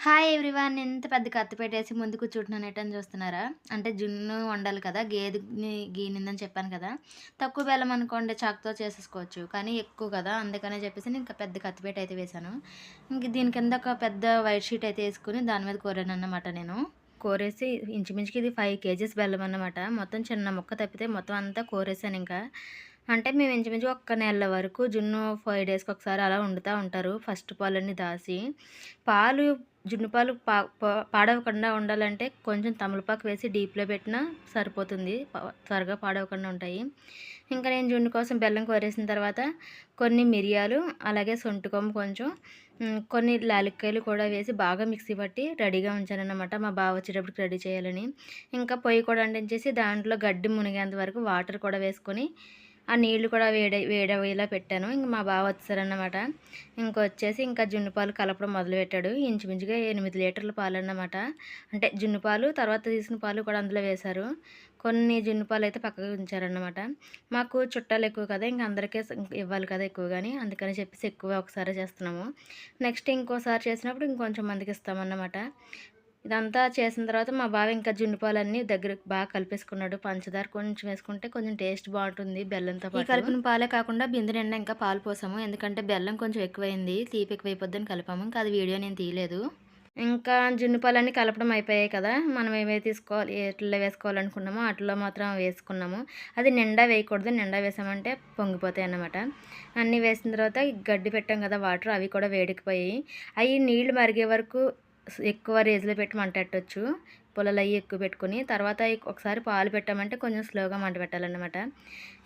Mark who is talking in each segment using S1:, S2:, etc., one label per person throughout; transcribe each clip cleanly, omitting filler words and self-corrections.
S1: Hi everyone. ఎంత పెద్ద కత్తి పెట్టేసి ముందు కూర్చుంటున్నాను ఎటని చూస్తున్నారా? అంటే జున్ను వండాలి కదా! గేదెని గీనిందని చెప్పాను కదా! తక్కువ బెల్లం అనుకోండి చాకుతో చేసేసుకోవచ్చు. కానీ ఎక్కువ కదా! అందుకనే చెప్పేసి నేను ఇంకా పెద్ద కత్తిపీట అయితే వేశాను. ఇంక దీని కింద ఒక పెద్ద వైట్ షీట్ అయితే ఏసుకొని దాని మీద కోరానన్నమాట నేను. కోరేసి ఇంచుమించుకి ఇది 5 కేజీస్ బెల్లం అన్నమాట. మొత్తం చిన్న ముక్క తప్పితే మొత్తం అంతా కోరేసానింకా. అంటే మేము ఇంచుమించుగా ఒక్క నెల వరకు జున్ను 5 డేస్‌కి ఒకసారి అలా వండుతా ఉంటారు. ఫస్ట్ పాలన్నీ దాసి. పాలు జున్ను పాలు పాడవకుండా ఉండాలంటే కొంచెం తమలపాకు వేసి డీప్‌లో పెట్టినా సరిపోతుంది. త్వరగా పాడవకుండా ఉంటాయి. ఇంకా నేను జున్ను కోసం బెల్లం కోరేసిన తర్వాత కొన్ని మిరియాలు, అలాగే సొంటి కొమ్ము కొంచెం, కొన్ని యాలక్కాయలు కూడా వేసి బాగా మిక్సీ పట్టి రెడీగా ఉంచానన్నమాట. మా బావ వచ్చేటప్పటికి రెడీ చేయాలని. ఇంకా పొయ్యి కూడా అంటించేసి దాంట్లో గడ్డి మునిగేంత వరకు వాటర్ కూడా వేసుకొని ఆ నీళ్లు కూడా వేడయ్యేలా పెట్టాను. ఇంక మా బావ వచ్చేసారన్నమాట. ఇంకొచ్చేసి ఇంకా జున్ను పాలు కలపడం మొదలుపెట్టాడు. ఇంచుమించుగా 8 లీటర్ల పాలన్నమాట. అంటే జున్ను పాలు, తర్వాత తీసిన పాలు కూడా అందులో వేశారు. కొన్ని జున్ను పాలైతే పక్కకు ఉంచారన్నమాట. మాకు చుట్టాలు ఎక్కువ కదా! ఇంక అందరికీ ఇవ్వాలి కదా ఎక్కువగాని. అందుకని చెప్పేసి ఎక్కువ ఒకసారే చేస్తున్నాము. నెక్స్ట్ ఇంకోసారి చేసినప్పుడు ఇంకొంచెం మందికి ఇస్తామన్నమాట. ఇదంతా చేసిన తర్వాత మా బావ ఇంకా జున్ను పాలన్నీ దగ్గరకు బాగా కలిపేసుకున్నాడు. పంచదార కొంచెం వేసుకుంటే కొంచెం టేస్ట్ బాగుంటుంది బెల్లంతో పాటు. ఈ కలిపిన పాలే కాకుండా బిందె నిండా ఇంకా పాలు పోసాము. ఎందుకంటే బెల్లం కొంచెం ఎక్కువైంది. తీపి ఎక్కువైపోద్దని కలిపాము. ఇంకా అది వీడియో నేను తీయలేదు. ఇంకా జున్ను పాలన్నీ కలపడం అయిపోయాయి కదా! మనం ఏవేవి తీసుకోవాలి, ఎట్లా వేసుకోవాలనుకున్నామో అట్లా మాత్రం వేసుకున్నాము. అది నిండా వేయకూడదు. నిండా వేసామంటే పొంగిపోతాయన్నమాట. అన్నీ వేసిన తర్వాత గడ్డి పెట్టాం కదా వాటర్, అవి కూడా వేడెక్కిపోయాయి. అవి నీళ్లు మరిగే వరకు ఎక్కువ రేజ్‌లో పెట్టి మంటెట్టొచ్చు. పుల్లలయ్యి ఎక్కువ పెట్టుకొని, తర్వాత ఒకసారి పాలు పెట్టామంటే కొంచెం స్లోగా మంట పెట్టాలన్నమాట.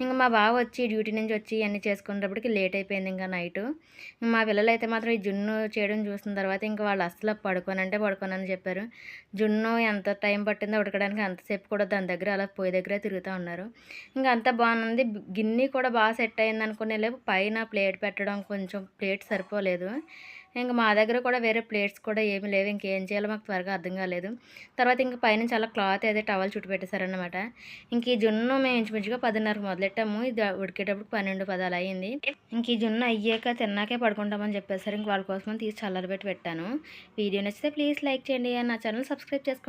S1: ఇంక మా బావ వచ్చి డ్యూటీ నుంచి వచ్చి ఇయన్నీ చేసుకునేటప్పటికి లేట్ అయిపోయింది ఇంకా నైటు. మా పిల్లలైతే మాత్రం ఈ జున్ను చేయడం చూసిన తర్వాత ఇంక వాళ్ళు అస్సలు పడుకోనంటే పడుకోనని చెప్పారు. జున్ను ఎంత టైం పట్టిందో ఉడకడానికి అంతసేపు కూడా దాని దగ్గర అలా పొయ్యి దగ్గరే తిరుగుతా ఉన్నారు. ఇంక అంతా బాగుంది. గిన్నె కూడా బాగా సెట్ అయిందనుకునేలోపు పైన ప్లేట్ పెట్టడం కొంచెం ప్లేట్ సరిపోలేదు. ఇంక మా దగ్గర కూడా వేరే ప్లేట్స్ కూడా ఏమీ లేవు. ఇంకేం చేయాలో మాకు త్వరగా అర్థం కాలేదు. తర్వాత ఇంక పైనుంచి అలా క్లాత్ ఏదో టవల్ చుట్టి పెట్టేశారనమాట. ఇంక ఈ జున్ను మేము ఇంచుమించుగా 10:30కి మొదలెట్టాము. ఇది ఉడికేటప్పుడు 12, 10 అలా అయింది. ఇంక ఈ జున్ను అయ్యాక తిన్నాకే పడుకుంటామని చెప్పేసారు. ఇంక వాళ్ళ కోసం తీసి చల్లరబెట్టి పెట్టాను. వీడియో నచ్చితే ప్లీజ్ లైక్ చేయండి. నా ఛానల్ సబ్స్క్రైబ్ చేసుకోండి.